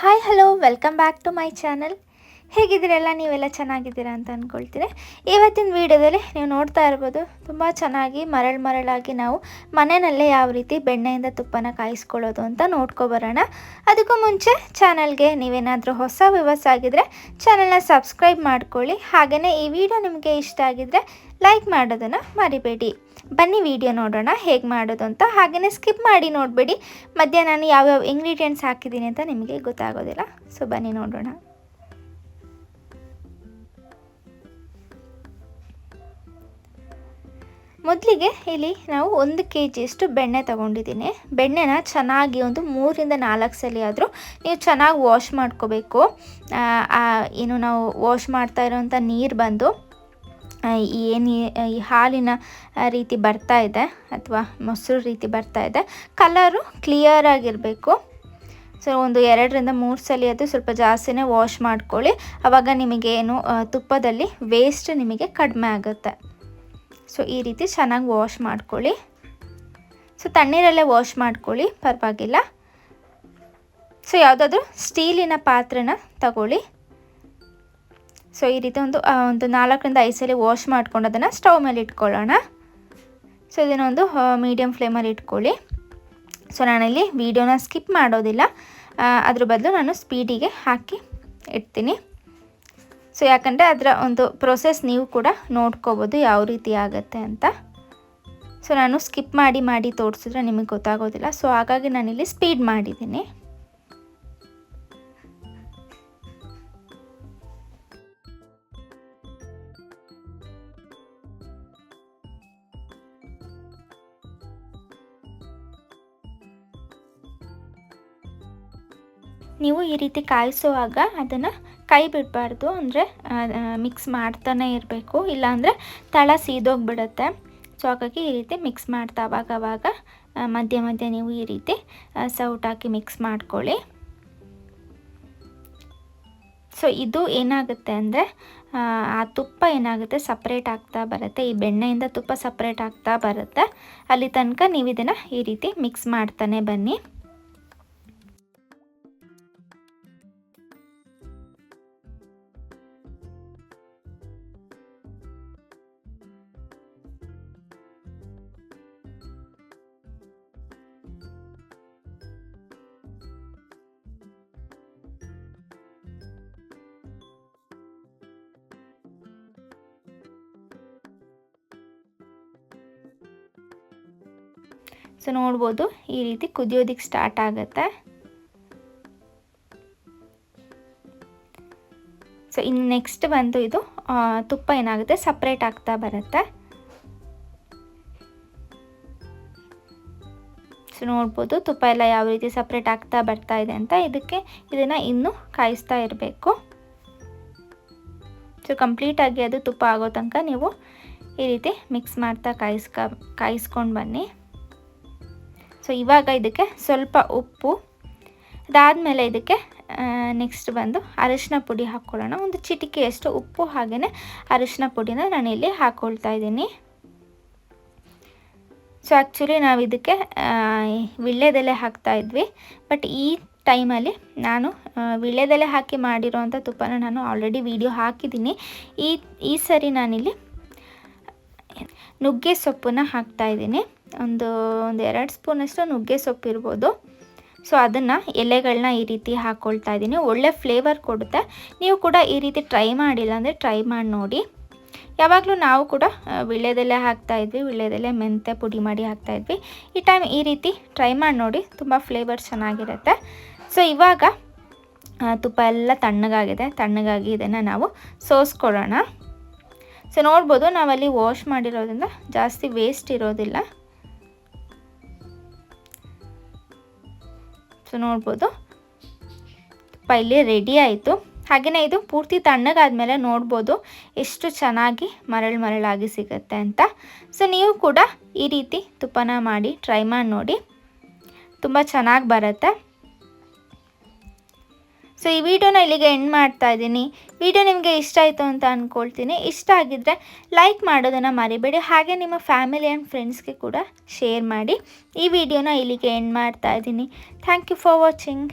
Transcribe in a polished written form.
Hi hello welcome back to my channel. ಹೇಗಿದ್ದೀರಲ್ಲ, ನೀವೆಲ್ಲ ಚೆನ್ನಾಗಿದ್ದೀರಾ ಅಂತ ಅಂದ್ಕೊಳ್ತೀನಿ. ಇವತ್ತಿನ ವೀಡಿಯೋದಲ್ಲಿ ನೀವು ನೋಡ್ತಾ ಇರ್ಬೋದು, ತುಂಬ ಚೆನ್ನಾಗಿ ಮರಳಾಗಿ ನಾವು ಮನೆಯಲ್ಲೇ ಯಾವ ರೀತಿ ಬೆಣ್ಣೆಯಿಂದ ತುಪ್ಪನ ಕಾಯಿಸ್ಕೊಳ್ಳೋದು ಅಂತ ನೋಡ್ಕೊಬರೋಣ. ಅದಕ್ಕೂ ಮುಂಚೆ ಚಾನಲ್ಗೆ ನೀವೇನಾದರೂ ಹೊಸ ವ್ಯೂವರ್ಸ್ ಆಗಿದ್ದರೆ ಚಾನಲ್ನ ಸಬ್ಸ್ಕ್ರೈಬ್ ಮಾಡ್ಕೊಳ್ಳಿ. ಹಾಗೆಯೇ ಈ ವಿಡಿಯೋ ನಿಮಗೆ ಇಷ್ಟ ಆಗಿದ್ದರೆ ಲೈಕ್ ಮಾಡೋದನ್ನು ಮರಿಬೇಡಿ. ಬನ್ನಿ ವಿಡಿಯೋ ನೋಡೋಣ ಹೇಗೆ ಮಾಡೋದು ಅಂತ. ಹಾಗೆಯೇ ಸ್ಕಿಪ್ ಮಾಡಿ ನೋಡಬೇಡಿ, ಮಧ್ಯೆ ನಾನು ಯಾವ್ಯಾವ ಇಂಗ್ರೀಡಿಯೆಂಟ್ಸ್ ಹಾಕಿದ್ದೀನಿ ಅಂತ ನಿಮಗೆ ಗೊತ್ತಾಗೋದಿಲ್ಲ. ಸೊ ಬನ್ನಿ ನೋಡೋಣ. ಮೊದಲಿಗೆ ಇಲ್ಲಿ ನಾವು 1 kg ಬೆಣ್ಣೆ ತೊಗೊಂಡಿದ್ದೀನಿ. ಬೆಣ್ಣೆನ ಚೆನ್ನಾಗಿ ಒಂದು 3 ರಿಂದ 4 ಸಲ ಆದರೂ ನೀವು ಚೆನ್ನಾಗಿ ವಾಶ್ ಮಾಡ್ಕೋಬೇಕು. ಏನು ನಾವು ವಾಶ್ ಮಾಡ್ತಾ ಇರೋವಂಥ ನೀರು ಬಂದು ಈ ಹಾಲಿನ ರೀತಿ ಬರ್ತಾ ಇದೆ ಅಥವಾ ಮೊಸರು ರೀತಿ ಬರ್ತಾ ಇದೆ, ಕಲರು ಕ್ಲಿಯರ್ ಆಗಿರಬೇಕು. ಸೊ ಒಂದು 2 ರಿಂದ 3 ಸಲ ಅದು ಸ್ವಲ್ಪ ಜಾಸ್ತಿನೇ ವಾಶ್ ಮಾಡ್ಕೊಳ್ಳಿ. ಆವಾಗ ನಿಮಗೇನು ತುಪ್ಪದಲ್ಲಿ ವೇಸ್ಟ್ ನಿಮಗೆ ಕಡಿಮೆ ಆಗುತ್ತೆ. ಸೊ ಈ ರೀತಿ ಚೆನ್ನಾಗಿ ವಾಶ್ ಮಾಡ್ಕೊಳ್ಳಿ. ಸೊ ತಣ್ಣೀರಲ್ಲೇ ವಾಶ್ ಮಾಡ್ಕೊಳ್ಳಿ, ಪರವಾಗಿಲ್ಲ. ಸೊ ಯಾವುದಾದ್ರೂ ಸ್ಟೀಲಿನ ಪಾತ್ರೆನ ತಗೊಳ್ಳಿ. ಸೊ ಈ ರೀತಿ ಒಂದು 4 ರಿಂದ 5 ಸಲ ವಾಶ್ ಮಾಡ್ಕೊಂಡು ಅದನ್ನು ಸ್ಟವ್ ಮೇಲೆ ಇಟ್ಕೊಳ್ಳೋಣ. ಸೊ ಇದನ್ನೊಂದು ಮೀಡಿಯಮ್ ಫ್ಲೇಮಲ್ಲಿ ಇಟ್ಕೊಳ್ಳಿ. ಸೊ ನಾನಿಲ್ಲಿ ವಿಡಿಯೋನ ಸ್ಕಿಪ್ ಮಾಡೋದಿಲ್ಲ, ಅದ್ರ ಬದಲು ನಾನು ಸ್ಪೀಡಿಗೆ ಹಾಕಿ ಇಡ್ತೀನಿ. ಸೊ ಯಾಕಂದರೆ ಅದರ ಒಂದು ಪ್ರೊಸೆಸ್ ನೀವು ಕೂಡ ನೋಡ್ಕೋಬೋದು ಯಾವ ರೀತಿ ಆಗುತ್ತೆ ಅಂತ. ಸೊ ನಾನು ಸ್ಕಿಪ್ ಮಾಡಿ ತೋರಿಸಿದ್ರೆ ನಿಮಗೆ ಗೊತ್ತಾಗೋದಿಲ್ಲ. ಸೊ ಹಾಗಾಗಿ ನಾನಿಲ್ಲಿ ಸ್ಪೀಡ್ ಮಾಡಿದ್ದೀನಿ. ನೀವು ಈ ರೀತಿ ಕಾಯಿಸುವಾಗ ಅದನ್ನು ಕೈ ಬಿಡಬಾರ್ದು, ಅಂದರೆ ಮಿಕ್ಸ್ ಮಾಡ್ತಾನೆ ಇರಬೇಕು, ಇಲ್ಲಾಂದರೆ ತಳ ಸೀದೋಗಿಬಿಡುತ್ತೆ. ಸೊ ಹಾಗಾಗಿ ಈ ರೀತಿ ಮಿಕ್ಸ್ ಮಾಡ್ತಾ ಅವಾಗ ಮಧ್ಯೆ ನೀವು ಈ ರೀತಿ ಸೌಟಾಕಿ ಮಿಕ್ಸ್ ಮಾಡ್ಕೊಳ್ಳಿ. ಸೊ ಇದು ಏನಾಗುತ್ತೆ ಅಂದರೆ ಆ ತುಪ್ಪ ಏನಾಗುತ್ತೆ ಸಪ್ರೇಟ್ ಆಗ್ತಾ ಬರುತ್ತೆ, ಈ ಬೆಣ್ಣೆಯಿಂದ ತುಪ್ಪ ಸಪ್ರೇಟ್ ಆಗ್ತಾ ಬರುತ್ತೆ. ಅಲ್ಲಿ ತನಕ ನೀವು ಇದನ್ನು ಈ ರೀತಿ ಮಿಕ್ಸ್ ಮಾಡ್ತಾನೆ ಬನ್ನಿ. ಸೊ ನೋಡ್ಬೋದು ಈ ರೀತಿ ಕುದಿಯೋದಕ್ಕೆ ಸ್ಟಾರ್ಟ್ ಆಗುತ್ತೆ. ಸೊ ಇನ್ನು ನೆಕ್ಸ್ಟ್ ಬಂದು ಇದು ತುಪ್ಪ ಏನಾಗುತ್ತೆ ಸಪ್ರೇಟ್ ಆಗ್ತಾ ಬರುತ್ತೆ. ಸೊ ನೋಡ್ಬೋದು ತುಪ್ಪ ಎಲ್ಲ ಯಾವ ರೀತಿ ಸಪ್ರೇಟ್ ಆಗ್ತಾ ಬರ್ತಾ ಇದೆ ಅಂತ. ಇದನ್ನು ಇನ್ನೂ ಕಾಯಿಸ್ತಾ ಇರಬೇಕು. ಸೊ ಕಂಪ್ಲೀಟಾಗಿ ಅದು ತುಪ್ಪ ಆಗೋ ತನಕ ನೀವು ಈ ರೀತಿ ಮಿಕ್ಸ್ ಮಾಡ್ತಾ ಕಾಯಿಸ್ಕೊಂಡು ಬನ್ನಿ. ಸೊ ಇವಾಗ ಇದಕ್ಕೆ ಸ್ವಲ್ಪ ಉಪ್ಪು, ಅದಾದಮೇಲೆ ಇದಕ್ಕೆ ನೆಕ್ಸ್ಟ್ ಬಂದು ಅರಿಶಿನ ಪುಡಿ ಹಾಕ್ಕೊಳ್ಳೋಣ. ಒಂದು ಚಿಟಿಕೆಯಷ್ಟು ಉಪ್ಪು ಹಾಗೆಯೇ ಅರಿಶಿನ ಪುಡಿನ ನಾನಿಲ್ಲಿ ಹಾಕ್ಕೊಳ್ತಾ ಇದ್ದೀನಿ. ಸೊ ಆ್ಯಕ್ಚುಲಿ ನಾವು ಇದಕ್ಕೆ ವೀಳ್ಯದೆಲೆ ಹಾಕ್ತಾಯಿದ್ವಿ, ಬಟ್ ಈ ಟೈಮಲ್ಲಿ ನಾನು ವೀಳ್ಯದೆಲೆ ಹಾಕಿ ಮಾಡಿರೋವಂಥ ತುಪ್ಪನ ನಾನು ಆಲ್ರೆಡಿ ವಿಡಿಯೋ ಹಾಕಿದ್ದೀನಿ. ಈ ಸರಿ ನಾನಿಲ್ಲಿ ನುಗ್ಗೆ ಸೊಪ್ಪನ್ನ ಹಾಕ್ತಾಯಿದ್ದೀನಿ. ಒಂದು 2 ಸ್ಪೂನಷ್ಟು ನುಗ್ಗೆ ಸೊಪ್ಪು ಇರ್ಬೋದು. ಸೊ ಅದನ್ನು ಎಲೆಗಳನ್ನ ಈ ರೀತಿ ಹಾಕ್ಕೊಳ್ತಾ ಇದ್ದೀನಿ. ಒಳ್ಳೆ ಫ್ಲೇವರ್ ಕೊಡುತ್ತೆ. ನೀವು ಕೂಡ ಈ ರೀತಿ ಟ್ರೈ ಮಾಡಿಲ್ಲ ಅಂದರೆ ಟ್ರೈ ಮಾಡಿ ನೋಡಿ. ಯಾವಾಗಲೂ ನಾವು ಕೂಡ ವೀಳ್ಯದೆಲೆ ಹಾಕ್ತಾಯಿದ್ವಿ, ವೀಳ್ಯದೆಲೆ ಮೆಂತ್ಯ ಪುಡಿ ಮಾಡಿ ಹಾಕ್ತಾಯಿದ್ವಿ. ಈ ಟೈಮ್ ಈ ರೀತಿ ಟ್ರೈ ಮಾಡಿ ನೋಡಿ, ತುಂಬ ಫ್ಲೇವರ್ ಚೆನ್ನಾಗಿರುತ್ತೆ. ಸೊ ಇವಾಗ ತುಪ್ಪ ಎಲ್ಲ ತಣ್ಣಗಾಗಿ ಇದನ್ನು ನಾವು ಸೋಸ್ಕೊಳ್ಳೋಣ. ಸೊ ನೋಡ್ಬೋದು ನಾವಲ್ಲಿ ವಾಶ್ ಮಾಡಿರೋದ್ರಿಂದ ಜಾಸ್ತಿ ವೇಸ್ಟ್ ಇರೋದಿಲ್ಲ. ಸೊ ನೋಡ್ಬೋದು ತುಪ್ಪ ಇಲ್ಲಿ ರೆಡಿ ಆಯಿತು. ಹಾಗೆಯೇ ಇದು ಪೂರ್ತಿ ತಣ್ಣಗಾದ್ಮೇಲೆ ನೋಡ್ಬೋದು ಎಷ್ಟು ಚೆನ್ನಾಗಿ ಮರಳಾಗಿ ಸಿಗುತ್ತೆ ಅಂತ. ಸೊ ನೀವು ಕೂಡ ಈ ರೀತಿ ತುಪ್ಪನ ಮಾಡಿ ಟ್ರೈ ಮಾಡಿ ನೋಡಿ, ತುಂಬ ಚೆನ್ನಾಗಿ ಬರುತ್ತೆ. ಸೊ ಈ ವಿಡಿಯೋನ ಇಲ್ಲಿಗೆ ಎಂಡ್ ಮಾಡ್ತಾ ಇದ್ದೀನಿ. ವಿಡಿಯೋ ನಿಮಗೆ ಇಷ್ಟ ಆಯಿತು ಅಂತ ಅಂದ್ಕೊಳ್ತೀನಿ. ಇಷ್ಟ ಆಗಿದ್ದರೆ ಲೈಕ್ ಮಾಡೋದನ್ನು ಮರಿಬೇಡಿ. ಹಾಗೆ ನಿಮ್ಮ ಫ್ಯಾಮಿಲಿ ಆ್ಯಂಡ್ ಫ್ರೆಂಡ್ಸ್ಗೆ ಕೂಡ ಶೇರ್ ಮಾಡಿ. ಈ ವಿಡಿಯೋನ ಇಲ್ಲಿಗೆ ಎಂಡ್ ಮಾಡ್ತಾ ಇದ್ದೀನಿ. Thank you for watching.